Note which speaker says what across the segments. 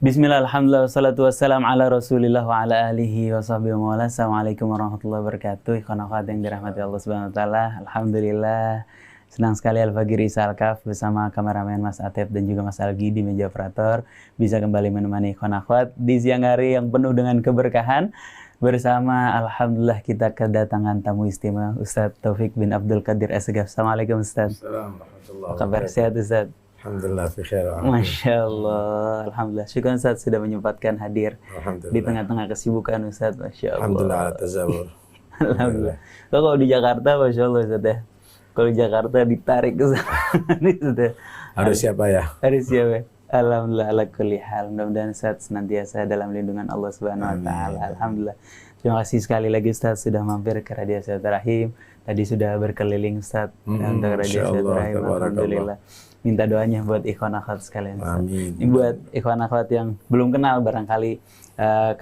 Speaker 1: Bismillah, alhamdulillah, wassalatu wassalam ala rasulillah wa ala alihi wa sahbihi wa mawala. Assalamualaikum warahmatullahi wabarakatuh. Ikhwan akhwat yang dirahmati Allah subhanahu wa ta'ala. Alhamdulillah, senang sekali Al-Fagir Isa Al-Kaf bersama kameramen Mas Atep dan juga Mas Algi di meja operator bisa kembali menemani ikhwan akhwat di siang hari yang penuh dengan keberkahan. Bersama alhamdulillah kita kedatangan tamu istimewa Ustadz Taufik bin Abdul Qadir Assegaf. Assalamualaikum Ustadz.
Speaker 2: Assalamualaikum.
Speaker 1: Apa kabar, sehat Ustadz?
Speaker 2: Alhamdulillah, fi khair.
Speaker 1: Masya Allah, alhamdulillah. Syukur Ustadz sudah menyempatkan hadir di tengah-tengah kesibukan Ustadz. Masya Allah.
Speaker 2: Alhamdulillah ala tazawur.
Speaker 1: Alhamdulillah. Kalau di Jakarta, Masya Allah Ustadz ya. Kalau di Jakarta ditarik ke sana.
Speaker 2: Harus siapa ya?
Speaker 1: Harus siapa? Alhamdulillah ala kulli hal. Mudah-mudahan Ustadz senantiasa dalam lindungan Allah Subhanahu wa taala. Alhamdulillah. Terima kasih sekali lagi Ustadz sudah mampir ke Radio Silaturahim. Tadi sudah berkeliling Ustadz untuk Radio Silaturahim. Alhamdulillah. Minta doanya buat ikhwan akhwat sekalian.
Speaker 2: Amin.
Speaker 1: Ini buat ikhwan akhwat yang belum kenal barangkali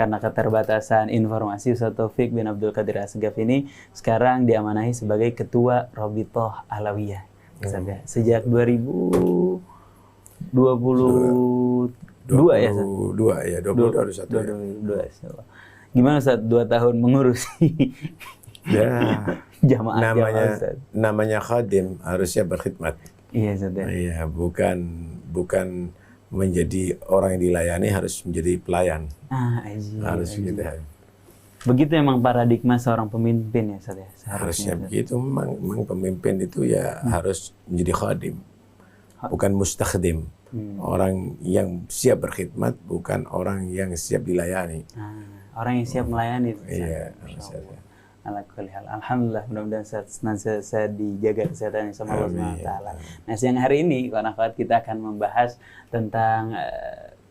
Speaker 1: karena keterbatasan informasi, Ustadz Taufik bin Abdul Qadir Assegaf ini sekarang diamanahi sebagai Ketua Robitoh Alawiyah. Sejak 2022 ya, Ustadz? 22 ya. Gimana Ustadz 2 tahun mengurusi jamaah
Speaker 2: namanya khadim harusnya berkhidmat.
Speaker 1: Iya, Ustadz.
Speaker 2: Iya, bukan menjadi orang yang dilayani, harus menjadi pelayan. Harus gitu.
Speaker 1: Begitu emang paradigma seorang pemimpin ya, Ustadz ya.
Speaker 2: Harusnya begitu. Memang pemimpin itu ya harus menjadi khadim, bukan mustakhdim. Orang yang siap berkhidmat, bukan orang yang siap dilayani.
Speaker 1: Orang yang siap melayani.
Speaker 2: Iya, harusnya.
Speaker 1: Alhamdulillah, mudah-mudahan saya dijaga kesehatan sama Allah Subhanahu wa taala. Nah, siang hari ini kawan akhwat kita akan membahas tentang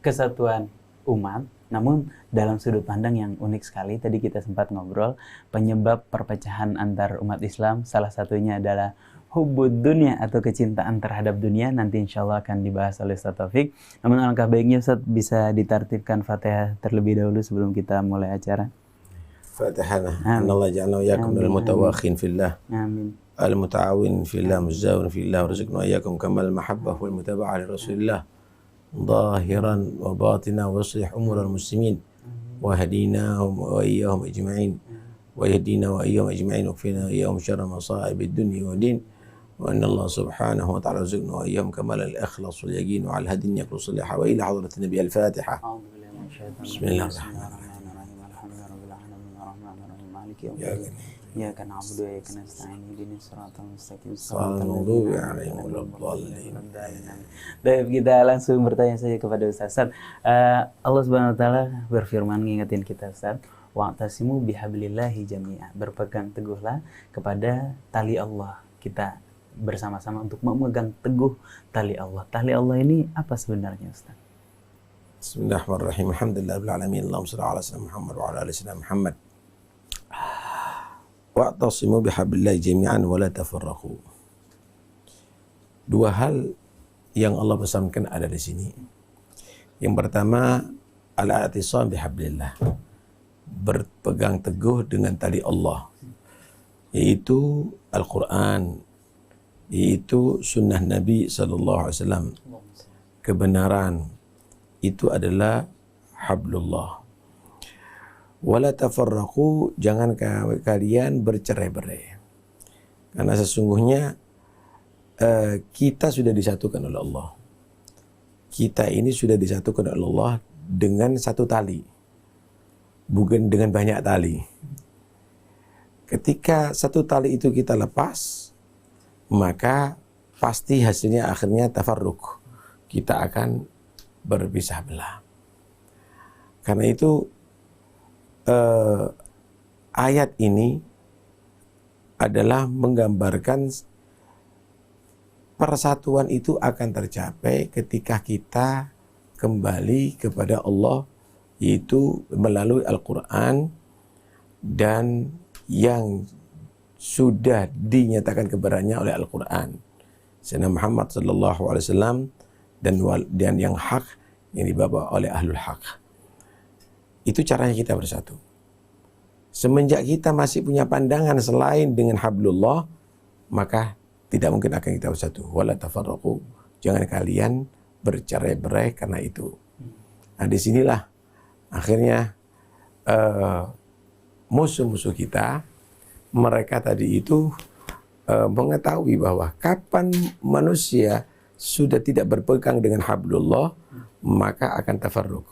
Speaker 1: kesatuan umat, namun dalam sudut pandang yang unik sekali. Tadi kita sempat ngobrol penyebab perpecahan antar umat Islam, salah satunya adalah hubbud dunia atau kecintaan terhadap dunia. Nanti insya Allah akan dibahas oleh Ustadz Taufik. Namun alangkah baiknya Ustadz bisa ditartibkan Fatihah terlebih dahulu sebelum kita mulai acara.
Speaker 2: Fatihana. Allah ja'alna wa iyyakum minal mutawakhin fillah.
Speaker 1: Amin.
Speaker 2: Al-muta'awin fillah, muzawin fillah, warzuqna wa iyyakum kamal mahabbah wal mutaba'ah li Rasulillah. Zahiran wa batina wa aslih umur al-muslimin. Wa hadinahum wa iyyahum ajma'in. Wa yahdina wa iyyahum ajma'in wa kfina wa iyyahum syarra masa'ib ad-dunya wa din. Wa anna Allah subhanahu wa ta'ala warzuqna wa iyyahum kamal al-ikhlas wal yaqin wa al-hadin yaqulu salihah wa ila hadratin Nabi al-Fatiha. Bismillahirrahmanirrahim. Iyyaka na'budu wa iyyaka nasta'in ihdinas siratal mustaqim siratal ladzina an'amta 'alaihim.
Speaker 1: Baik, kita langsung bertanya saja kepada Ustaz. Allah Subhanahu wa taala berfirman ngingetin kita Ustaz, wa'tasimu bihablillahi jami'a. Berpegang teguhlah kepada tali Allah. Kita bersama-sama untuk memegang teguh tali Allah. Tali Allah ini apa sebenarnya Ustaz?
Speaker 2: Bismillahirrahmanirrahim. Alhamdulillahil alamin. Allahumma shalli ala sayyidina Muhammad wa ala ali sayyidina Muhammad. Wa'tasimu bihablillahi jami'an wa la tafarraqu. Dua hal yang Allah pesankan ada di sini. Yang pertama, al-i'tisam bihablillah. Berpegang teguh dengan tali Allah. Yaitu Al-Quran, yaitu sunnah Nabi sallallahu alaihi wasallam. Kebenaran itu adalah hablullah. Wala tafarraqu, jangan kalian bercerai-berai. Karena sesungguhnya kita sudah disatukan oleh Allah. Kita ini sudah disatukan oleh Allah dengan satu tali, bukan dengan banyak tali. Ketika satu tali itu kita lepas, maka pasti hasilnya akhirnya tafarruq. Kita akan berpisah belah. Karena itu ayat ini adalah menggambarkan persatuan itu akan tercapai ketika kita kembali kepada Allah, yaitu melalui Al-Quran dan yang sudah dinyatakan kebenarannya oleh Al-Quran, Sayyidina Muhammad sallallahu alaihi wasallam, dan yang hak yang dibawa oleh ahlul haq. Itu caranya kita bersatu. Semenjak kita masih punya pandangan selain dengan hablullah, maka tidak mungkin akan kita bersatu. Wala tafarraqu, jangan kalian bercerai-berai karena itu. Nah, disinilah akhirnya musuh-musuh kita, mereka tadi itu mengetahui bahwa kapan manusia sudah tidak berpegang dengan hablullah, maka akan tafarruq.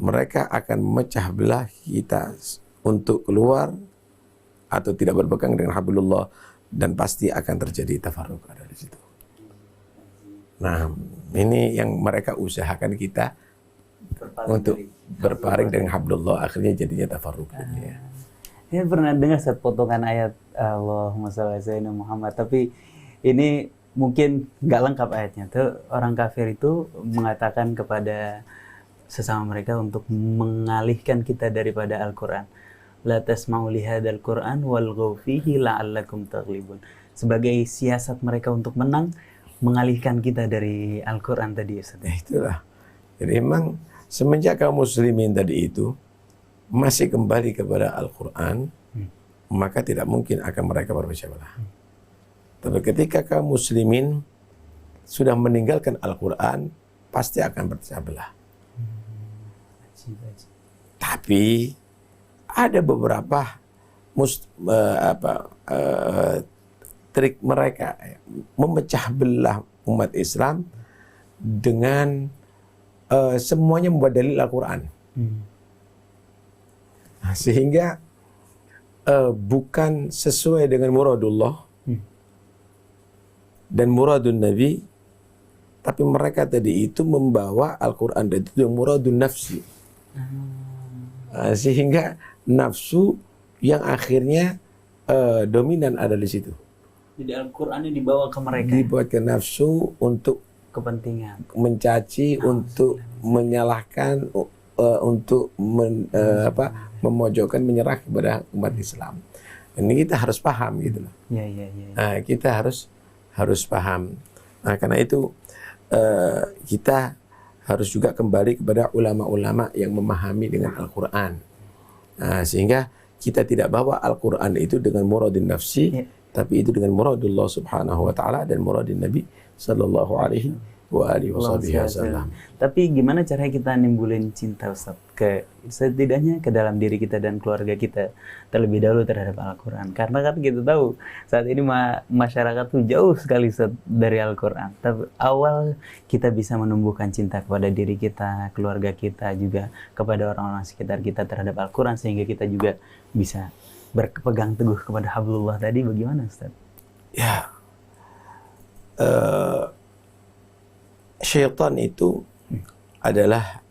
Speaker 2: Mereka akan memecah belah kita untuk keluar atau tidak berpegang dengan hablullah, dan pasti akan terjadi tafarruq ada di situ. Nah, ini yang mereka usahakan kita untuk berpaling dengan hablullah, akhirnya jadinya tafarruq.
Speaker 1: Saya pernah dengar saat potongan ayat Allahumma shalli ala sayyidina Muhammad, tapi ini mungkin nggak lengkap ayatnya. Tuh orang kafir itu mengatakan kepada sesama mereka untuk mengalihkan kita daripada Al-Quran. La tasma'u li hadzal Qur'an walghaw fihi la'allakum taghlibun. Sebagai siasat mereka untuk menang, mengalihkan kita dari Al-Quran tadi, Ustaz.
Speaker 2: Itulah. Jadi memang semenjak kaum muslimin tadi itu masih kembali kepada Al-Quran, maka tidak mungkin akan mereka berpecah belah. Tapi ketika kaum muslimin sudah meninggalkan Al-Quran, pasti akan berpecah belah. Tapi ada beberapa trik mereka memecah belah umat Islam dengan semuanya membuat dalil Al-Quran. Nah, sehingga bukan sesuai dengan muradullah dan muradun Nabi, tapi mereka tadi itu membawa Al-Quran dan itu muradun nafsi. Sehingga nafsu yang akhirnya dominan ada di situ.
Speaker 1: Jadi Al-Quran ini dibawa ke mereka.
Speaker 2: Dibuat ke nafsu untuk
Speaker 1: kepentingan,
Speaker 2: mencaci, untuk menyalahkan, untuk memojokkan, menyerah kepada umat Islam. Ini kita harus paham gitu loh. Nah, kita harus paham. Nah, karena itu kita harus juga kembali kepada ulama-ulama yang memahami dengan Al-Quran. Nah, sehingga kita tidak bawa Al-Quran itu dengan muradin nafsi, tapi itu dengan muradullah subhanahu wa ta'ala dan muradin Nabi sallallahu alaihi wa alihi wasallam.
Speaker 1: Tapi gimana caranya kita nimbulin cinta, Ustaz, setidaknya ke dalam diri kita dan keluarga kita terlebih dahulu terhadap Al-Quran? Karena kan kita tahu saat ini masyarakat tuh jauh sekali, Ustaz, dari Al-Quran. Tapi awal kita bisa menumbuhkan cinta kepada diri kita, keluarga kita, juga kepada orang-orang sekitar kita terhadap Al-Quran, sehingga kita juga bisa berpegang teguh kepada hablullah tadi. Bagaimana, Ustaz?
Speaker 2: Ya, syaitan itu adalah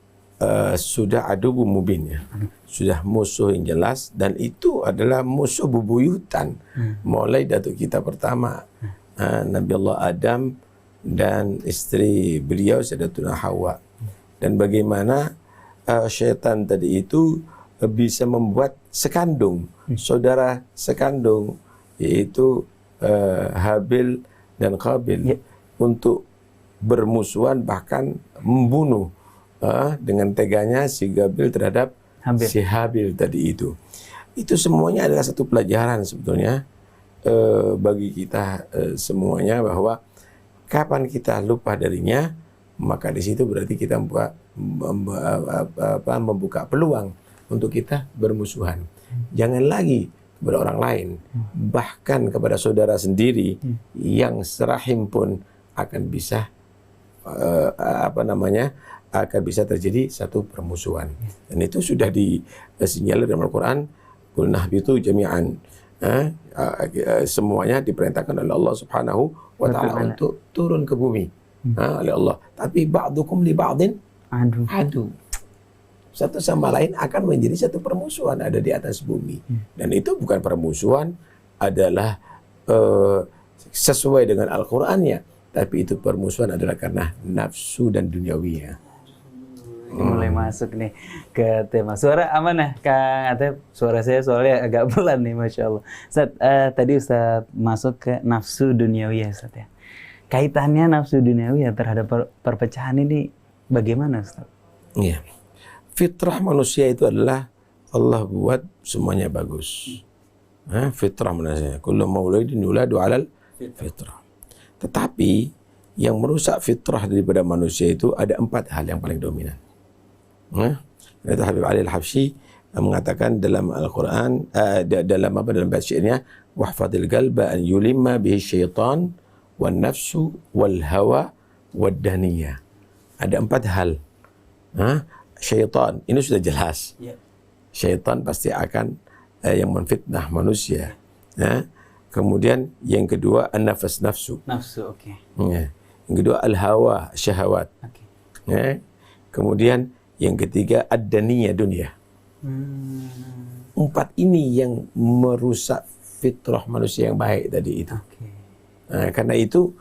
Speaker 2: sudah adu mubin, ya. Sudah musuh yang jelas, dan itu adalah musuh bebuyutan. Mulai datuk kita pertama, Nabi Allah Adam dan istri beliau Sayyidatuna Hawa. Dan bagaimana syaitan tadi itu bisa membuat sekandung, saudara sekandung, yaitu Habil dan Qabil, untuk bermusuhan, bahkan membunuh dengan teganya si Qabil terhadap si Habil tadi itu. Itu semuanya adalah satu pelajaran sebetulnya bagi kita semuanya, bahwa kapan kita lupa darinya, maka di situ berarti kita membuka peluang untuk kita bermusuhan. Jangan lagi kepada orang lain, bahkan kepada saudara sendiri yang serahim pun akan bisa akan bisa terjadi satu permusuhan. Dan itu sudah disinyalir dalam Al-Quran, qul nahbitu jami'an. Semuanya diperintahkan oleh Allah Subhanahu wa ta'ala untuk turun ke bumi oleh Allah. Tapi ba'dukum li ba'din adu. Satu sama lain akan menjadi satu permusuhan ada di atas bumi. Dan itu bukan permusuhan, adalah sesuai dengan Al-Qurannya, tapi itu permusuhan adalah karena nafsu dan duniawinya.
Speaker 1: Mulai masuk nih ke tema. Suara amanah Kang Atep? Suara saya soalnya agak pelan nih, Masya Allah. Ustaz, tadi Ustaz masuk ke nafsu duniawi, Ustaz, ya. Kaitannya nafsu duniawi terhadap perpecahan ini bagaimana, Ustaz?
Speaker 2: Iya. Fitrah manusia itu adalah Allah buat semuanya bagus. Fitrah manusia. Kullu mauludin yuladu 'alal fitrah. Tetapi yang merusak fitrah daripada manusia itu ada 4 hal yang paling dominan. Itu Habib Ali Al-Habsyi mengatakan dalam Al-Quran, dalam bait syairnya, wahfadil qalba an yulimma bihi syaitan wan nafsu wal hawa wad daniyah. Ada 4 hal. Syaitan ini sudah jelas. Syaitan pasti akan yang menfitnah manusia. Kemudian yang kedua an-nafas, nafsu.
Speaker 1: Nafsu, oke.
Speaker 2: Yang kedua al-hawa, syahwat. Kemudian yang ketiga ad-daniyah, dunia. 4 ini yang merusak fitrah manusia yang baik tadi itu. Karena itu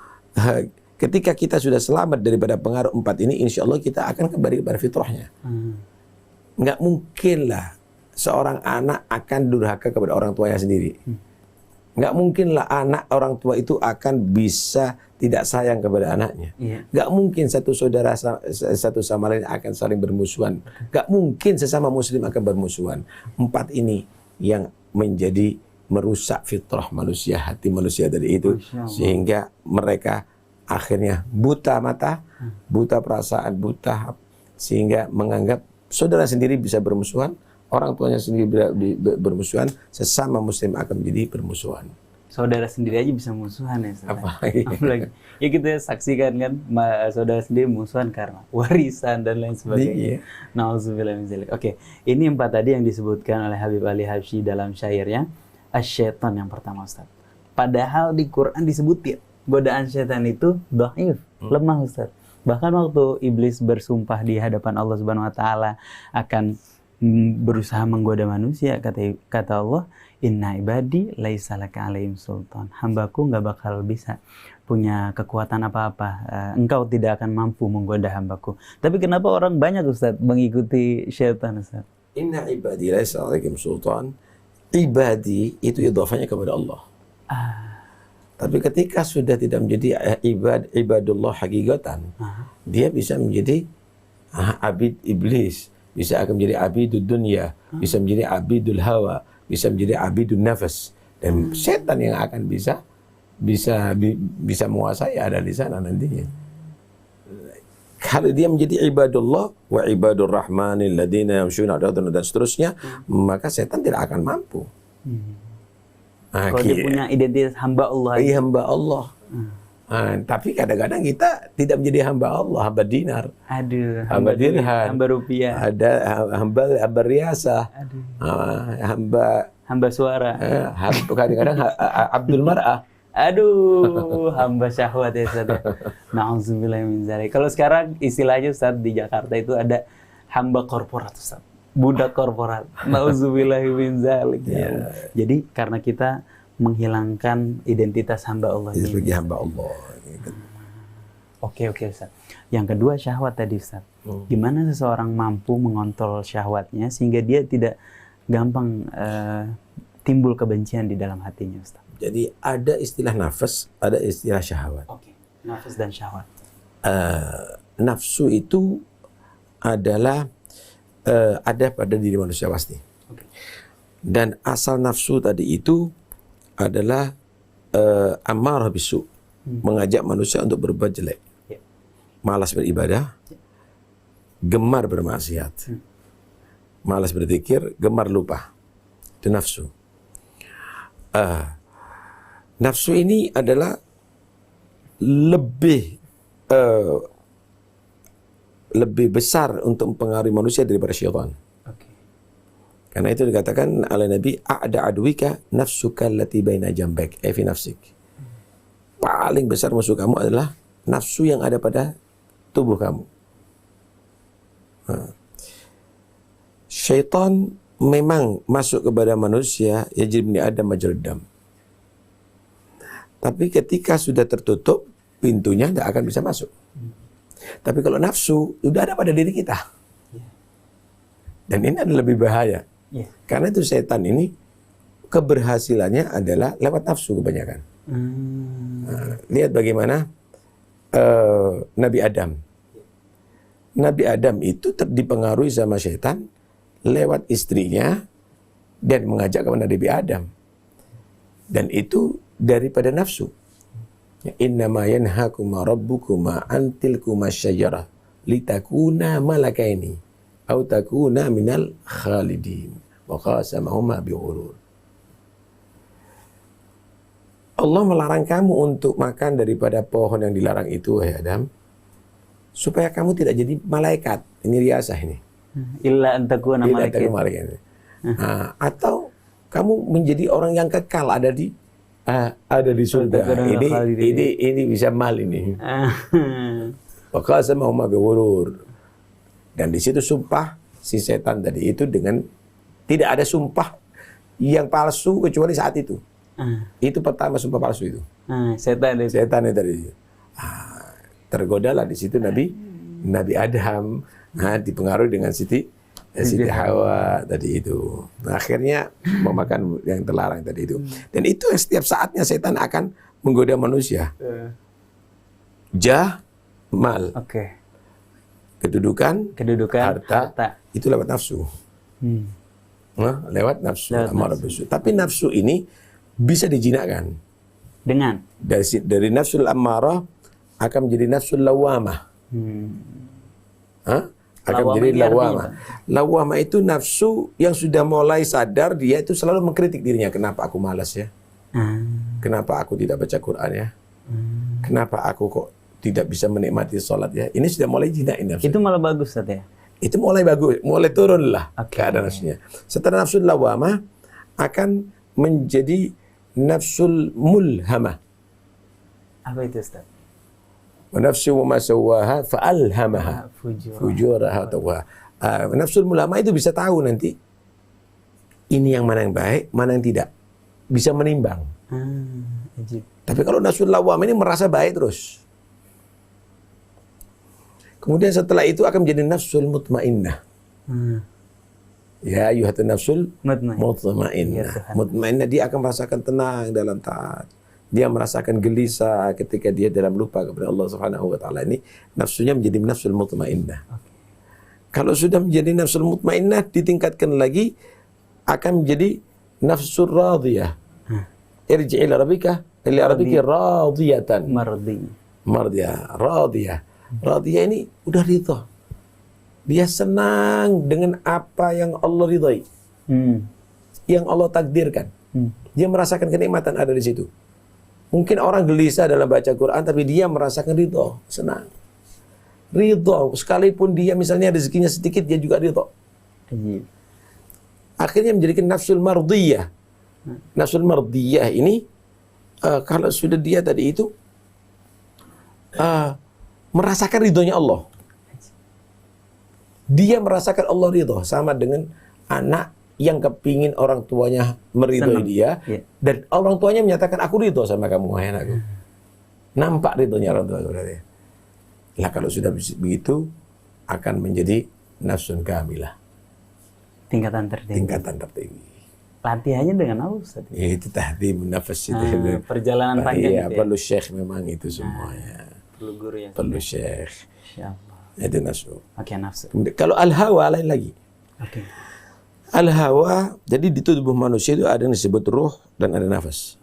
Speaker 2: ketika kita sudah selamat daripada pengaruh 4 ini, insya Allah kita akan kembali kepada fitrahnya. Nggak mungkinlah seorang anak akan durhaka kepada orang tuanya sendiri. Nggak mungkinlah anak orang tua itu akan bisa tidak sayang kepada anaknya. Nggak mungkin satu saudara satu sama lain akan saling bermusuhan. Nggak mungkin sesama muslim akan bermusuhan. 4 ini yang menjadi merusak fitrah manusia, hati manusia dari itu, sehingga mereka akhirnya buta mata, buta perasaan, buta, sehingga menganggap saudara sendiri bisa bermusuhan, orang tuanya sendiri bermusuhan, sesama muslim akan menjadi bermusuhan.
Speaker 1: Saudara sendiri aja bisa musuhan ya, Ustaz.
Speaker 2: Apalagi.
Speaker 1: Ya kita saksikan kan, saudara sendiri musuhan karena warisan dan lain sebagainya. Nauzubillah min dzalik. Oke, ini 4 tadi yang disebutkan oleh Habib Ali Habsyi dalam syairnya Asy-Syaitan yang pertama, Ustaz. Padahal di Quran disebutin godaan syaitan itu dhaif, lemah, Ustaz. Bahkan waktu iblis bersumpah di hadapan Allah Subhanahu wa taala akan berusaha menggoda manusia, kata Allah, inna ibadi laisa laka alaihim sultan. Hambaku nggak bakal bisa punya kekuatan apa-apa. Engkau tidak akan mampu menggoda hambaku. Tapi kenapa orang banyak, Ustaz, mengikuti syaitan, Ustaz?
Speaker 2: Inna ibadi laisa alaihim sultan. Ibadi itu idhafahnya kepada Allah. Tapi ketika sudah tidak menjadi ibadullah hakikatan, dia bisa menjadi abid iblis, bisa akan menjadi abidud dunia, bisa menjadi abidul hawa, bisa menjadi abidun nafas, dan setan yang akan bisa menguasai ada di sana nantinya. Kalau dia menjadi ibadullah wa ibadur rahmanil ladzina yamshuna 'alal ardi dan seterusnya, maka setan tidak akan mampu.
Speaker 1: Kalau dia punya identitas hamba Allah.
Speaker 2: Iya, hamba Allah. Tapi kadang-kadang kita tidak menjadi hamba Allah, hamba dinar. Hamba dirham,
Speaker 1: hamba rupiah.
Speaker 2: Ada hamba riasa. Hamba
Speaker 1: suara.
Speaker 2: Kadang-kadang abdul mar'ah.
Speaker 1: Hamba syahwat ya, Ustaz. Na'udzubillah min dzalik. Kalau sekarang istilahnya, Ustaz, di Jakarta itu ada hamba korporat, Ustaz. Budak korporat. Na'udzubillah min dzalik. Jadi karena kita menghilangkan identitas hamba Allah.
Speaker 2: Sebagai hamba Allah.
Speaker 1: Oke, Ustaz. Yang kedua syahwat tadi, Ustaz. Gimana seseorang mampu mengontrol syahwatnya sehingga dia tidak gampang timbul kebencian di dalam hatinya, Ustaz?
Speaker 2: Jadi ada istilah nafas, ada istilah syahwat.
Speaker 1: Nafas dan syahwat.
Speaker 2: Nafsu itu adalah ada pada diri manusia pasti. Dan asal nafsu tadi itu adalah ammarah bisu, mengajak manusia untuk berbuat jelek, malas beribadah, gemar bermaksiat, malas berzikir, gemar lupa. Itu nafsu. Nafsu ini adalah lebih besar untuk mempengaruhi manusia daripada syaitan. Karena itu dikatakan oleh Nabi, a'da adwika nafsuka allati baina jambak, fi nafsik. Paling besar musuh kamu adalah nafsu yang ada pada tubuh kamu. Syaitan memang masuk kepada manusia, yajri ibni adam majrad dam. Tapi ketika sudah tertutup pintunya, tidak akan bisa masuk. Tapi kalau nafsu sudah ada pada diri kita, dan ini adalah lebih bahaya. Karena itu setan ini keberhasilannya adalah lewat nafsu kebanyakan. Lihat bagaimana Nabi Adam. Nabi Adam itu dipengaruhi sama setan lewat istrinya dan mengajak kepada Nabi Adam. Dan itu daripada nafsu. Innama yanhakuma rabbukuma an tilkuma syajarah litakuna malakaini au takuna minal khalidin wa qasamahuma bighurur. Allah melarang kamu untuk makan daripada pohon yang dilarang itu, wahai Adam, supaya kamu tidak jadi malaikat. Ini riasah ini.
Speaker 1: Illa antakuna malaikat.
Speaker 2: Atau kamu menjadi orang yang kekal ada di surga. Ini bisa mal ini. Wa qasamahuma bighurur. Dan di situ sumpah si setan tadi itu dengan tidak ada sumpah yang palsu kecuali saat itu. Itu pertama sumpah palsu itu. Setan itu tadi. Tergodalah di situ Nabi Adam, dipengaruhi dengan Siti Hawa tadi itu. Nah, akhirnya memakan yang terlarang tadi itu. Dan itu yang setiap saatnya setan akan menggoda manusia. Mal.
Speaker 1: Oke.
Speaker 2: Kedudukan,
Speaker 1: harta.
Speaker 2: Itu lewat nafsu. Lewat nafsu. Tapi nafsu ini bisa dijinakkan.
Speaker 1: Dengan?
Speaker 2: Dari nafsul ammarah akan menjadi nafsul lawamah. Akan menjadi lawamah. Lawamah itu nafsu yang sudah mulai sadar, dia itu selalu mengkritik dirinya. Kenapa aku malas ya? Kenapa aku tidak baca Quran ya? Kenapa aku kok tidak bisa menikmati sholat ya? Ini sudah mulai jinakin nafsu.
Speaker 1: Itu malah bagus, Ustaz ya?
Speaker 2: Itu mulai bagus, mulai turun lah keadaan nafsunya. Setelah nafsul lawamah akan menjadi nafsul mulhamah.
Speaker 1: Apa itu, Ustaz?
Speaker 2: Wa nafsu ma sawwaha fa'alhamaha fujuraha taqwa. Nafsul mulhamah itu bisa tahu nanti ini yang mana yang baik, mana yang tidak. Bisa menimbang. Tapi kalau nafsul lawamah ini merasa baik terus. Kemudian setelah itu akan menjadi nafsul mutmainnah. Ya ayyuhatun nafsul mutmainnah. Mutmainnah, dia akan merasakan tenang dalam taat. Dia merasakan gelisah ketika dia dalam lupa kepada Allah Subhanahu wa taala. Ini nafsunya menjadi nafsul mutmainnah. Kalau sudah menjadi nafsul mutmainnah, ditingkatkan lagi akan menjadi nafsul radiyah. Irji' ila rabbika radiyatan. Mardiyah, radiyah. Radiyah ini udah ridha. Dia senang dengan apa yang Allah ridhai. Yang Allah takdirkan. Dia merasakan kenikmatan ada di situ. Mungkin orang gelisah dalam baca Quran, tapi dia merasakan ridha, senang. Ridha, sekalipun dia misalnya rezekinya sedikit, dia juga ridha. Akhirnya menjadikan nafsul mardiyah. Nafsul mardiyah ini, kalau sudah dia tadi itu, merasakan ridhonya Allah. Dia merasakan Allah ridho, sama dengan anak yang kepingin orang tuanya meridhoi dia, dan orang tuanya menyatakan aku ridho sama kamu, wahai anakku. Nampak ridhonya orang tua berarti. Lah kalau sudah begitu akan menjadi nafsun kamilah.
Speaker 1: Tingkatan tertinggi. Latihannya dengan apa, Ustaz?
Speaker 2: Itu tahdhibun nafas itu.
Speaker 1: Perjalanan panjang
Speaker 2: iya,
Speaker 1: itu.
Speaker 2: Perlu syekh memang itu semuanya.
Speaker 1: Perlu guru yang
Speaker 2: perlu syekh.
Speaker 1: Insyaallah.
Speaker 2: Itu nafsu.
Speaker 1: Oke, nafsu.
Speaker 2: Kalau al-hawa lain lagi.
Speaker 1: Oke.
Speaker 2: Al-hawa, jadi di tubuh manusia itu ada yang disebut ruh dan ada nafas.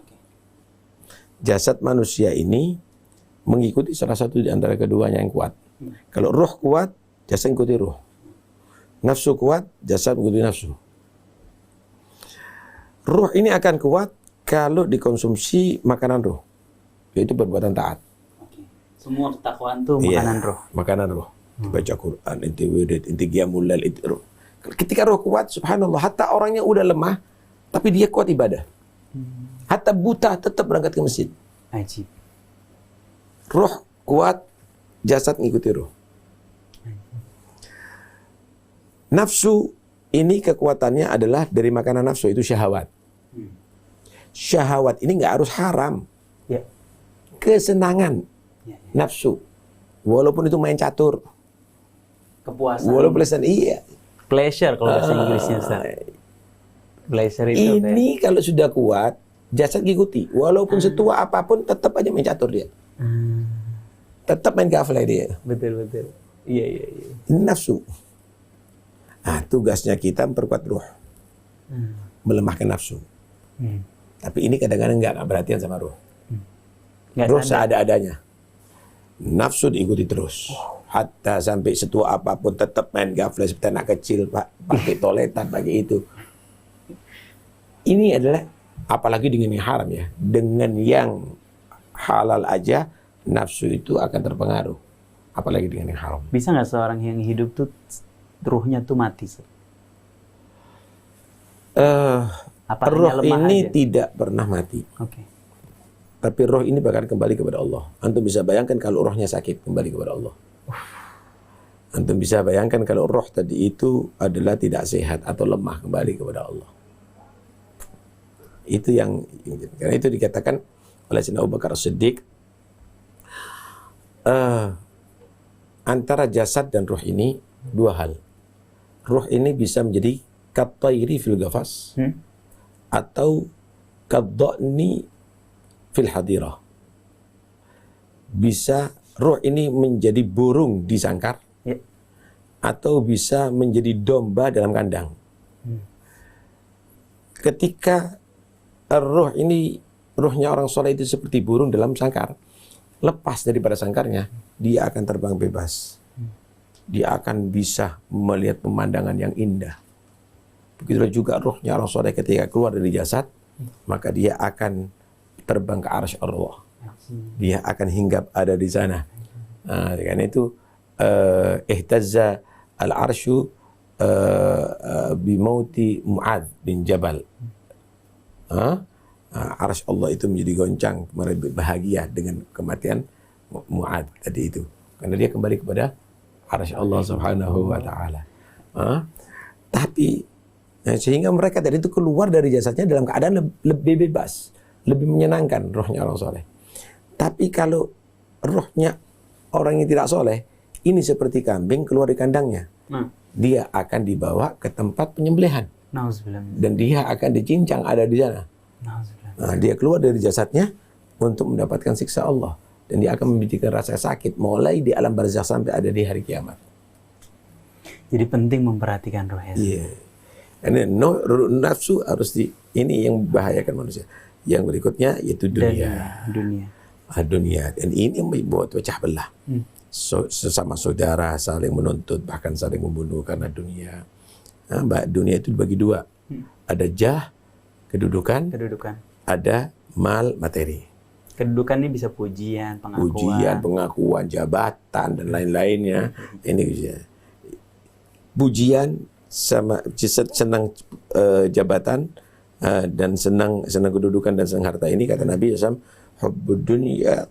Speaker 2: Jasad manusia ini mengikuti salah satu di antara keduanya yang kuat. Kalau ruh kuat, jasad mengikuti ruh. Nafsu kuat, jasad mengikuti nafsu. Ruh ini akan kuat kalau dikonsumsi makanan ruh, yaitu perbuatan taat.
Speaker 1: Semua ketakwaan itu makanan roh.
Speaker 2: Makanan roh. Baca Quran, inti wirid, inti qiyamul lail, inti roh. Ketika roh kuat, subhanallah, hatta orangnya udah lemah, tapi dia kuat ibadah. Hatta buta tetap berangkat ke masjid.
Speaker 1: Ajib.
Speaker 2: Roh kuat, jasad ngikuti roh. Nafsu ini kekuatannya adalah dari makanan nafsu, itu syahwat. Syahwat ini nggak harus haram.
Speaker 1: Ya.
Speaker 2: Kesenangan. Nafsu, walaupun itu main catur,
Speaker 1: kepuasan,
Speaker 2: walaupun iya,
Speaker 1: pleasure kalau bahasa Inggrisnya, Ustaz. Pleasure itu
Speaker 2: ini kalau sudah kuat, jasad ngikuti, walaupun setua apapun tetap aja main catur dia, tetap main gavel dia.
Speaker 1: Betul. Iya.
Speaker 2: Ini nafsu. Nah, tugasnya kita memperkuat ruh, melemahkan nafsu. Tapi ini kadang-kadang nggak perhatian sama ruh. Roh seada-adanya. Nafsu diikuti terus. Hatta sampai setua apapun tetap main gafle seperti anak kecil, Pak. Pakai toletan, pakai itu. Ini adalah, apalagi dengan yang haram ya. Dengan yang halal aja, nafsu itu akan terpengaruh. Apalagi dengan yang haram.
Speaker 1: Bisa nggak seorang yang hidup tuh ruhnya tuh mati?
Speaker 2: Roh ini tidak pernah mati.
Speaker 1: Oke.
Speaker 2: Tapi roh ini bahkan kembali kepada Allah. Antum bisa bayangkan kalau rohnya sakit, kembali kepada Allah. Antum bisa bayangkan kalau roh tadi itu adalah tidak sehat atau lemah, kembali kepada Allah. Itu yang karena itu dikatakan oleh Sayyidina Abu Bakar As-Siddiq, antara jasad dan roh ini dua hal. Roh ini bisa menjadi kattairi fil ghafas atau kaddani fil hadirah. Bisa roh ini menjadi burung di sangkar, atau bisa menjadi domba dalam kandang. Ketika roh ini, rohnya orang soleh itu seperti burung dalam sangkar, lepas daripada sangkarnya, dia akan terbang bebas. Dia akan bisa melihat pemandangan yang indah. Begitu juga rohnya orang soleh ketika keluar dari jasad, maka dia akan terbang ke arsy Allah. Dia akan hinggap ada di sana. Karena itu ihtazza al-arsyu bimauti Mu'adz bin Jabal. Arsy Allah itu menjadi goncang, bahagia dengan kematian Mu'adz tadi itu. Karena dia kembali kepada arsy Allah Subhanahu wa taala. Tapi sehingga mereka tadi itu keluar dari jasadnya dalam keadaan lebih bebas, lebih menyenangkan rohnya orang soleh. Tapi kalau rohnya orang yang tidak soleh, ini seperti kambing keluar dari kandangnya. Dia akan dibawa ke tempat penyembelihan. Dan dia akan dicincang ada di sana. Dia keluar dari jasadnya untuk mendapatkan siksa Allah. Dan dia akan memiliki rasa sakit mulai di alam barzakh sampai ada di hari kiamat.
Speaker 1: Jadi penting memperhatikan roh ya.
Speaker 2: Iya. Karena nafsu harus ini yang membahayakan manusia. Yang berikutnya yaitu dunia. Dunia. Dan ini yang membuat pecah belah. Sesama saudara saling menuntut, bahkan saling membunuh karena dunia. Dunia itu dibagi dua. Ada jah, kedudukan. Ada mal, materi.
Speaker 1: Kedudukan ini bisa pujian, pengakuan,
Speaker 2: jabatan dan lain-lainnya. Ini pujian sama senang jabatan dan senang kedudukan dan senang harta ini, kata Nabi SAW, hubbud dunya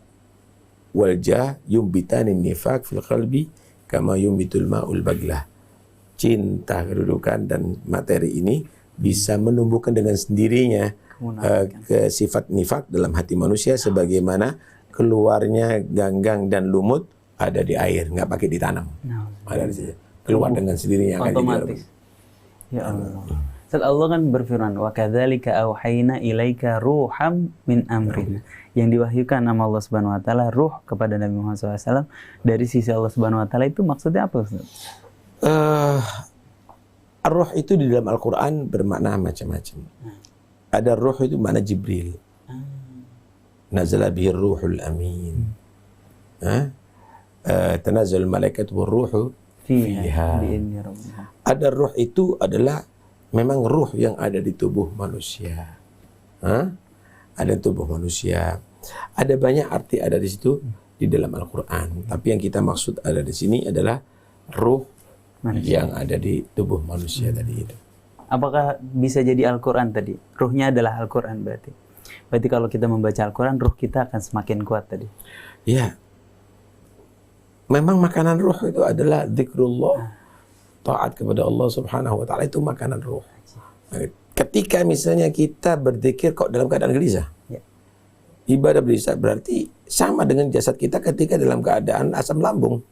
Speaker 2: wal jah yumbitani nifaq fil qalbi kama yumbitul ma'ul baglah. Cinta kedudukan dan materi ini bisa menumbuhkan dengan sendirinya ke sifat nifak dalam hati manusia, sebagaimana keluarnya ganggang dan lumut ada di air, nggak pakai ditanam. Ada di situ. Keluar dengan sendirinya
Speaker 1: otomatis. Ya Allah. Saat Allah kan berfirman, wa kadzalika auhayna ilaika ruham min amrina. Yang diwahyukan nama Allah Subhanahu wa taala ruh kepada Nabi Muhammad SAW dari sisi Allah Subhanahu wa taala, itu maksudnya apa, Ustaz? Ruh itu di dalam Al-Qur'an bermakna macam-macam. Ada ruh itu makna Jibril. Nazala bihi ruhul amin. Tanazzal malaikatu war ruhu fiha. Ada ruh itu adalah memang ruh yang ada di tubuh manusia. Ada tubuh manusia. Ada banyak arti ada di situ di dalam Al-Qur'an. Tapi yang kita maksud ada di sini adalah ruh manusia yang ada di tubuh manusia tadi itu. Apakah bisa jadi Al-Qur'an tadi? Ruhnya adalah Al-Qur'an berarti. Berarti kalau kita membaca Al-Qur'an, ruh kita akan semakin kuat tadi.
Speaker 2: Ya. Memang makanan ruh itu adalah zikrullah. Taat kepada Allah Subhanahu wa taala itu makanan ruh. Ketika misalnya kita berzikir kok dalam keadaan gelisah. Ya. Ibadah gelisah berarti sama dengan jasad kita ketika dalam keadaan asam lambung.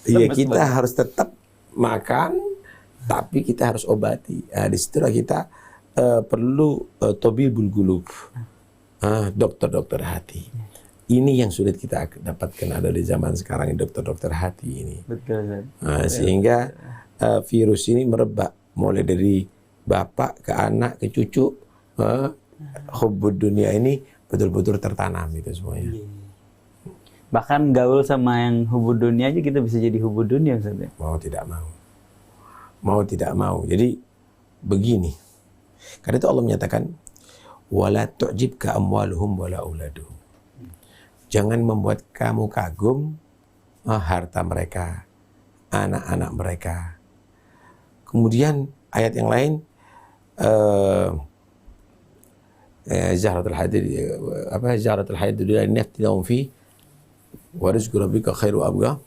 Speaker 2: Ya, kita harus tetap makan, tapi kita harus obati. Di situlah kita perlu tabibul qulub. Dokter-dokter hati. Ini yang sulit kita dapatkan ada di zaman sekarang, dokter-dokter hati ini. Betul. Sehingga virus ini merebak mulai dari bapak ke anak ke cucu. Hubbud dunia ini betul-betul tertanam itu semuanya.
Speaker 1: Bahkan gaul sama yang hubud dunia aja kita bisa jadi hubud dunia, Ustaz.
Speaker 2: Mau tidak mau. Mau tidak mau. Jadi begini. Karena itu Allah menyatakan wala tu'jibka amwaluhum wala auladuhum. Jangan membuat kamu kagum harta mereka, anak-anak mereka. Kemudian ayat yang lain zahratul hayat dunya linaftinahum fi wa rizqu rabbika khairu abqa.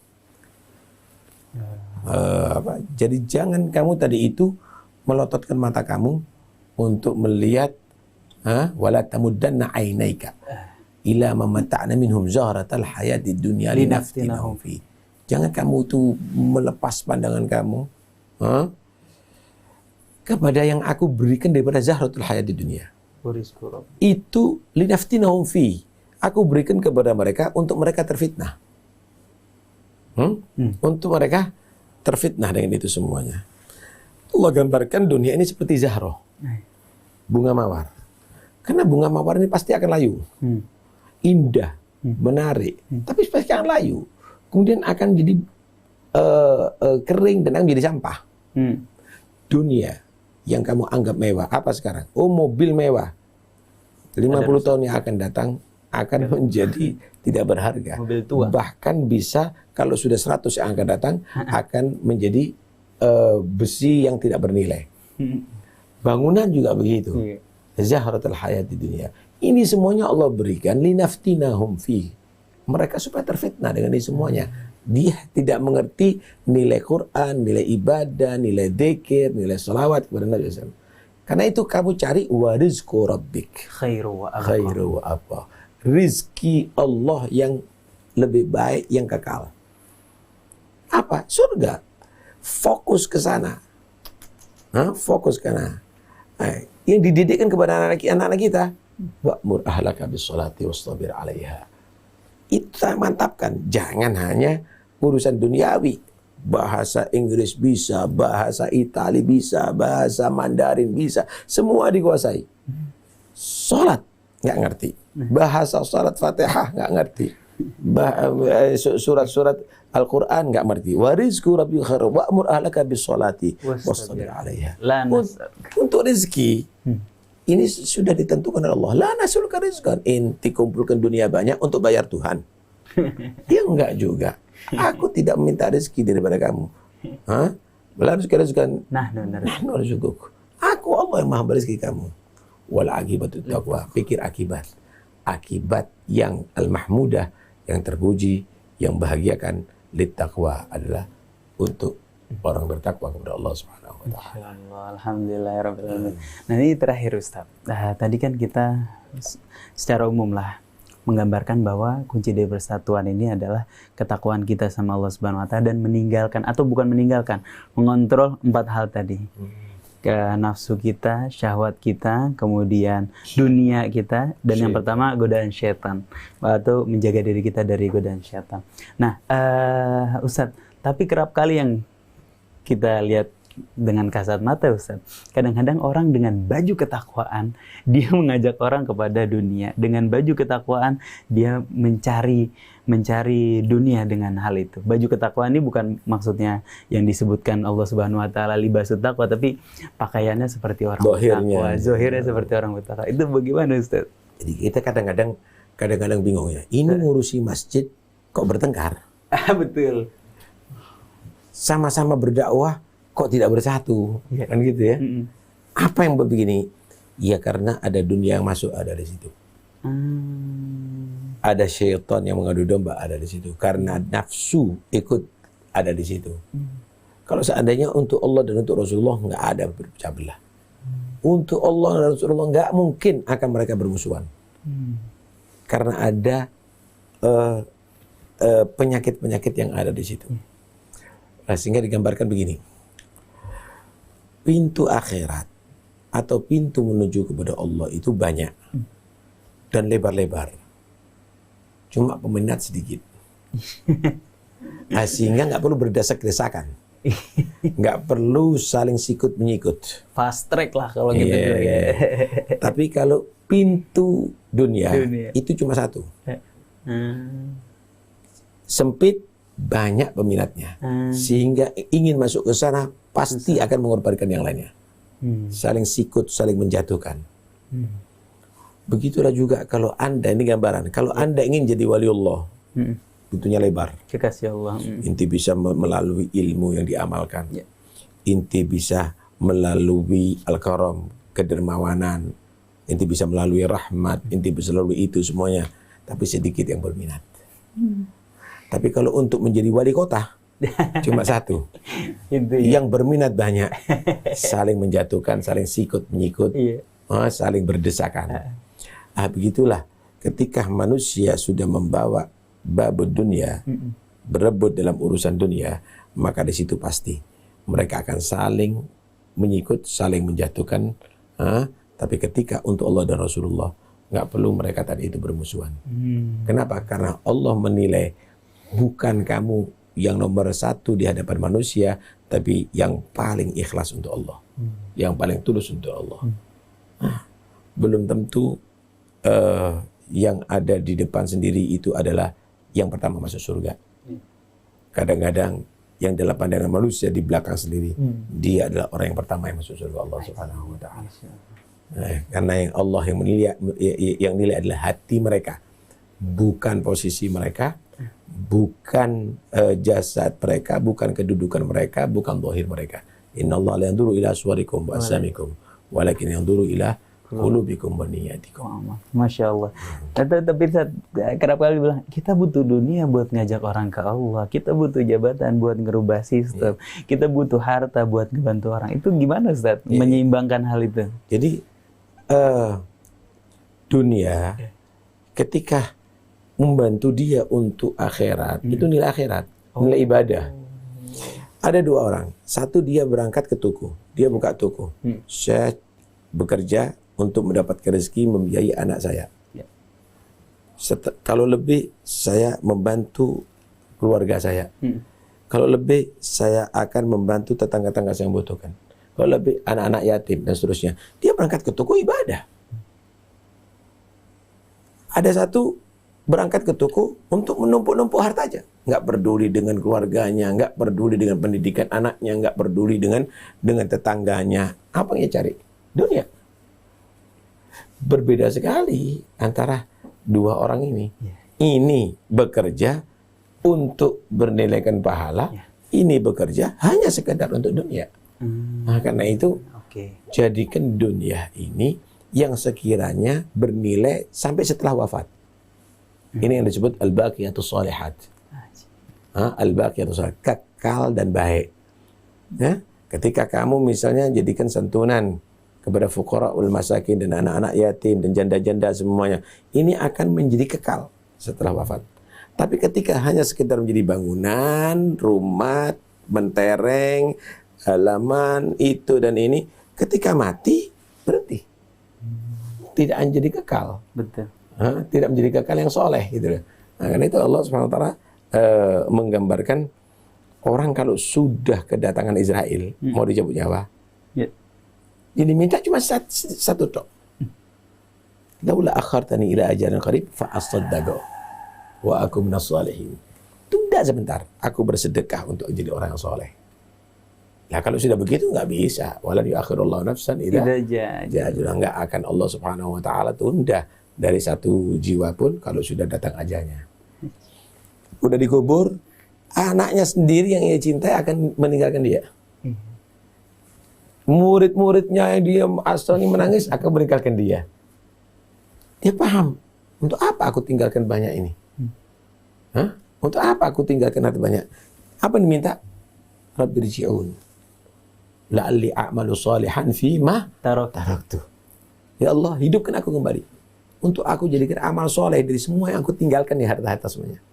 Speaker 2: Jadi jangan kamu tadi itu melototkan mata kamu untuk melihat wala tamuddanna ainaika ila ma mata'na minhum zahratal hayatid dunya linaftinahum fi. Jangan kamu tuh melepas pandangan kamu kepada yang aku berikan daripada zahratul hayatid dunya. Itu linaftinahum fi. Aku berikan kepada mereka untuk mereka terfitnah. Untuk mereka terfitnah dengan itu semuanya. Allah gambarkan dunia ini seperti zahroh, bunga mawar. Karena bunga mawar ini pasti akan layu, indah, menarik, tapi pasti akan layu. Kemudian akan jadi kering dan akan jadi sampah. Dunia yang kamu anggap mewah, apa sekarang? Oh, mobil mewah. 50 tahun yang akan datang akan menjadi tidak berharga.
Speaker 1: Mobil tua.
Speaker 2: Bahkan bisa kalau sudah 100 yang akan datang akan menjadi besi yang tidak bernilai. Bangunan juga begitu. Zahratul hayatid dunya. Ini semuanya Allah berikan linaftinahum fi. Mereka supaya terfitnah dengan ini semuanya. Dia tidak mengerti nilai Quran, nilai ibadah, nilai dzikir, nilai salawat kepada Nabi SAW. Karena itu kamu cari wa rizqu rabbik khairu wa abqa. Rizki Allah yang lebih baik, yang kekal. Apa? Surga. Fokus ke sana. Fokus ke sana. Yang dididikkan kepada anak-anak kita. Wa'mur ahlaka bis-sholati wastabir 'alaiha. Itu mantapkan. Jangan hanya urusan duniawi. Bahasa Inggris bisa, bahasa Itali bisa, bahasa Mandarin bisa. Semua dikuasai. Sholat nggak ngerti. Bahasa salat Fatihah nggak ngerti. Surat-surat Al-Quran nggak ngerti. Wa rizqu rabbika khairu wa'mur ahlaka bis-sholati wastabir 'alaiha. Untuk rezeki ini sudah ditentukan oleh Allah. La nas'aluka rizqan. Inti kumpulkan dunia banyak untuk bayar Tuhan. Dia enggak juga. Aku tidak meminta rezeki daripada kamu. La nas'aluka rizqan. Nahnu narzuquk. Aku Allah yang maha berizki kamu. Wal akibatut taqwa. Pikir akibat. Akibat yang al-mahmudah, yang terpuji, yang bahagiakan lit taqwa adalah untuk orang bertakwa kepada Allah Subhanahu wa taala.
Speaker 1: Alhamdulillahirabbil alamin. Nah, ini terakhir Ustaz. Tadi kan kita secara umum lah menggambarkan bahwa kunci dari persatuan ini adalah ketakwaan kita sama Allah Subhanahu wa taala dan meninggalkan atau bukan meninggalkan, mengontrol 4 hal tadi. Ke nafsu kita, syahwat kita, kemudian dunia kita, dan yang pertama godaan syaitan, atau menjaga diri kita dari godaan syaitan. Nah, Ustadz, tapi kerap kali yang kita lihat dengan kasat mata, Ustadz, kadang-kadang orang dengan baju ketakwaan dia mengajak orang kepada dunia, dengan baju ketakwaan dia mencari dunia dengan hal itu. Baju ketakwaan ini bukan maksudnya yang disebutkan Allah Subhanahu wa taala libasut taqwa, tapi pakaiannya seperti orang bertakwa, zahirnya seperti orang bertakwa. Itu bagaimana, Ustaz?
Speaker 2: Jadi kita kadang-kadang bingung ya. Ini ngurusi masjid kok bertengkar?
Speaker 1: Betul.
Speaker 2: Sama-sama berdakwah kok tidak bersatu? Kan gitu ya. Apa yang begini? Ya karena ada dunia yang masuk ada di situ. Ada syaitan yang mengadu domba ada di situ. Karena nafsu ikut ada di situ. Kalau seandainya untuk Allah dan untuk Rasulullah nggak ada berpecah belah. Untuk Allah dan Rasulullah nggak mungkin akan mereka bermusuhan. Karena ada penyakit-penyakit yang ada di situ. Nah, sehingga digambarkan begini. Pintu akhirat atau pintu menuju kepada Allah itu banyak dan lebar-lebar. Cuma peminat sedikit. Nah, sehingga nggak perlu berdesak-desakan. Nggak perlu saling sikut menyikut.
Speaker 1: Fast track lah kalau gitu.
Speaker 2: Tapi kalau pintu dunia itu cuma satu. Sempit, banyak peminatnya. Sehingga ingin masuk ke sana pasti akan mengorbankan yang lainnya. Saling sikut, saling menjatuhkan. Begitulah juga kalau Anda, ini gambaran, kalau Anda ingin jadi waliullah, pintunya lebar.
Speaker 1: Kekasih Allah.
Speaker 2: Inti bisa melalui ilmu yang diamalkan. Inti bisa melalui al-karam, kedermawanan. Inti bisa melalui rahmat. Inti bisa melalui itu semuanya. Tapi sedikit yang berminat. Tapi kalau untuk menjadi wali kota, cuma satu. Yang berminat banyak. Saling menjatuhkan, saling sikut menyikut, saling berdesakan. Begitulah ketika manusia sudah membawa babud dunia, berebut dalam urusan dunia, maka di situ pasti mereka akan saling menyikut, saling menjatuhkan. Tapi ketika untuk Allah dan Rasulullah, nggak perlu mereka tadi itu bermusuhan. Kenapa? Karena Allah menilai bukan kamu yang nomor satu di hadapan manusia, tapi yang paling ikhlas untuk Allah, yang paling tulus untuk Allah. Belum tentu yang ada di depan sendiri itu adalah yang pertama masuk surga. Kadang-kadang yang dalam pandangan manusia di belakang sendiri, dia adalah orang yang pertama yang masuk surga Allah Subhanahu wa taala. Karena yang Allah yang nilai adalah hati mereka, bukan posisi mereka, bukan jasad mereka, bukan kedudukan mereka, bukan zahir mereka. Innallaha la yanzuru ila suwarikum wa asamikum, walakin yanzuru ila qulubikum wa niyatikum.
Speaker 1: Masya Allah. Tapi kerap kali bilang, kita butuh dunia buat ngajak orang ke Allah. Kita butuh jabatan buat ngerubah sistem. Kita butuh harta buat ngebantu orang. Itu gimana Ustaz? Menyeimbangkan hal itu?
Speaker 2: Jadi dunia ketika membantu dia untuk akhirat, itu nilai akhirat, nilai ibadah. Ada dua orang. Satu dia berangkat ke toko. Dia buka toko. Saya bekerja untuk mendapatkan rezeki membiayai anak saya. Kalau lebih, saya membantu keluarga saya. Kalau lebih, saya akan membantu tetangga-tetangga saya yang membutuhkan. Kalau lebih, anak-anak yatim dan seterusnya. Dia berangkat ke toko ibadah. Ada satu berangkat ke toko untuk menumpuk-numpuk harta aja. Nggak peduli dengan keluarganya, nggak peduli dengan pendidikan anaknya, nggak peduli dengan tetangganya. Apa yang dia cari? Dunia. Berbeda sekali antara dua orang ini. Ini bekerja untuk bernilaikan pahala, ini bekerja hanya sekedar untuk dunia. Nah, karena itu jadikan dunia ini yang sekiranya bernilai sampai setelah wafat. Ini yang disebut al-baqiyatus shalihat. Al-baqiyatus shalihat, kekal dan baik. Ketika kamu misalnya jadikan santunan kepada fuqara'ul masakin dan anak-anak yatim dan janda-janda semuanya, ini akan menjadi kekal setelah wafat. Tapi ketika hanya sekedar menjadi bangunan, rumah, mentereng, halaman, itu dan ini, ketika mati, berhenti. Tidak menjadi kekal.
Speaker 1: Betul.
Speaker 2: Tidak menjadi kekal yang soleh. Gitu. Nah, karena itu Allah SWT menggambarkan orang kalau sudah kedatangan Israel, mau dicabut nyawa, jadi minta cuma satu tok. Laula akhartani ila ajalin qarib fa asaddaqu wa aku minas shalihin. Tunda sebentar, aku bersedekah untuk jadi orang yang soleh. Nah, kalau sudah begitu nggak bisa. Walan yuakhirullahu nafsan idza jaa. Nggak akan Allah Subhanahu wa taala tunda dari satu jiwa pun kalau sudah datang ajalnya. Udah dikubur, anaknya sendiri yang ia cintai akan meninggalkan dia. Murid-muridnya yang dia asal menangis akan meninggalkan dia. Dia paham, untuk apa aku tinggalkan banyak ini? Untuk apa aku tinggalkan harta banyak? Apa yang diminta? Rabbirji'un la'alli a'malu salihan fima taraktu. Ya Allah, hidupkan aku kembali untuk aku jadikan amal soleh dari semua yang aku tinggalkan di harta-harta semuanya.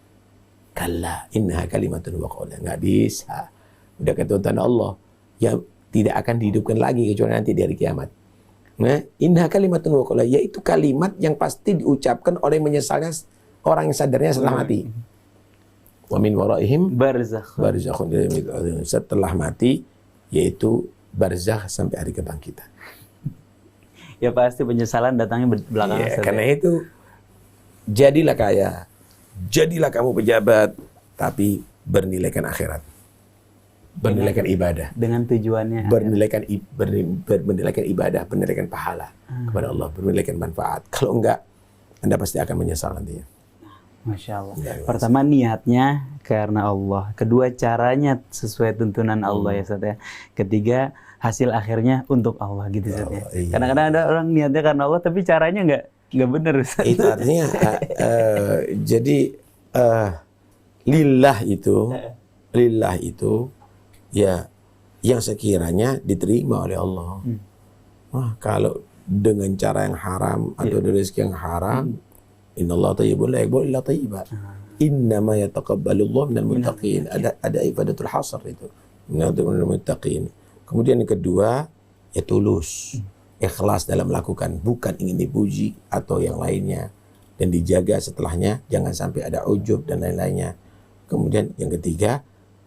Speaker 2: Kalla innaha kalimatun wa qawla. Nggak bisa. Udah ketentuan Allah yang tidak akan dihidupkan lagi kecuali nanti di hari kiamat. Nah, innaha kalimatun wa qawla, yaitu kalimat yang pasti diucapkan oleh menyesalnya orang yang sadarnya setelah mati. Wa min waraihim barzakhun. Setelah mati, yaitu barzakh sampai hari kebangkitan.
Speaker 1: ya pasti penyesalan datangnya belakangan.
Speaker 2: Ya, karena itu jadilah kaya, jadilah kamu pejabat, tapi bernilaikan akhirat, bernilaikan ibadah,
Speaker 1: dengan tujuannya
Speaker 2: bernilaikan ibadah, bernilaikan pahala kepada Allah, bernilaikan manfaat. Kalau enggak, Anda pasti akan menyesal nantinya.
Speaker 1: Masya Allah. Pertama niatnya karena Allah. Kedua caranya sesuai tuntunan Allah ya Ustaz ya. Ketiga hasil akhirnya untuk Allah gitu Ustaz ya.
Speaker 2: Iya.
Speaker 1: Kadang-kadang ada orang niatnya karena Allah tapi caranya nggak benar Ustaz.
Speaker 2: Itu artinya jadi lillah itu ya yang sekiranya diterima oleh Allah. Wah, kalau dengan cara yang haram atau dari rezeki yang haram, innallaha thayyibun la yaqbalu illa thayyiban. Innama yataqabbalullahu minal muttaqin. Ada ibadatul hasr itu. Minal muttaqin. Kemudian yang kedua, ya tulus. Ikhlas dalam melakukan, bukan ingin dipuji atau yang lainnya. Dan dijaga setelahnya, jangan sampai ada ujub dan lain-lainnya. Kemudian yang ketiga,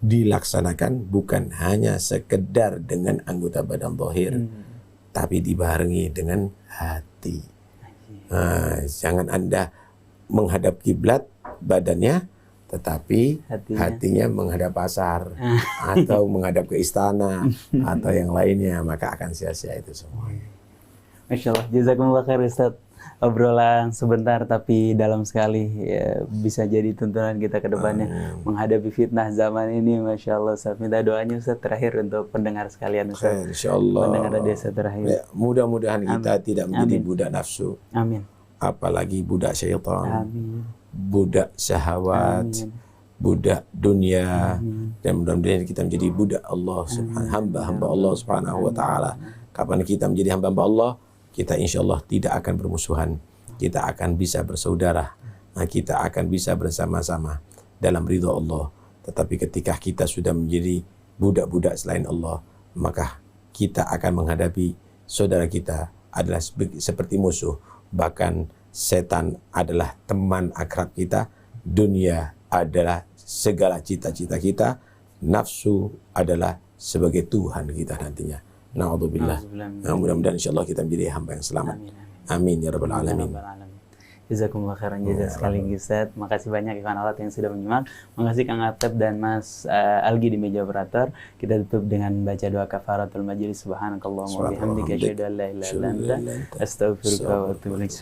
Speaker 2: dilaksanakan bukan hanya sekedar dengan anggota badan zahir, tapi dibarengi dengan hati. Jangan Anda menghadap kiblat badannya, tetapi hatinya menghadap pasar atau menghadap ke istana atau yang lainnya, maka akan sia-sia itu semua.
Speaker 1: Masya Allah, jazakumullah khair Ustaz. Obrolan sebentar tapi dalam sekali ya, bisa jadi tuntunan kita ke depannya menghadapi fitnah zaman ini. Masya Allah Ustaz, minta doanya Ustaz terakhir untuk pendengar sekalian Ustaz.
Speaker 2: Insya Allah.
Speaker 1: Pendengar desa terakhir
Speaker 2: ya, mudah-mudahan kita tidak menjadi budak nafsu.
Speaker 1: Amin.
Speaker 2: Apalagi budak syaitan.
Speaker 1: Amin.
Speaker 2: Budak syahwat. Amin. Budak dunia. Dan mudah-mudahan kita menjadi budak Allah subhanahu, hamba Allah subhanahu wa ta'ala. Kapan kita menjadi hamba Allah, kita insya Allah tidak akan bermusuhan. Kita akan bisa bersaudara. Kita akan bisa bersama-sama dalam ridha Allah. Tetapi ketika kita sudah menjadi budak-budak selain Allah, maka kita akan menghadapi saudara kita adalah seperti musuh. Bahkan setan adalah teman akrab kita. Dunia adalah segala cita-cita kita. Nafsu adalah sebagai Tuhan kita nantinya. Na'udzubillah. Mudah-mudahan insyaAllah kita menjadi hamba yang selamat. Amin ya rabbal alamin.
Speaker 1: Jazakumullah khairan jazak sekali Ustaz. Makasih banyak ikhwan alat yang sudah menyimak. Makasih Kang Atep dan Mas Algi di meja operator. Kita tutup dengan baca doa kafaratul majlis. Subhanakallahumma wa bihamdika asyhadu an la ilaha illa anta astaghfiruka wa atubu ilaik.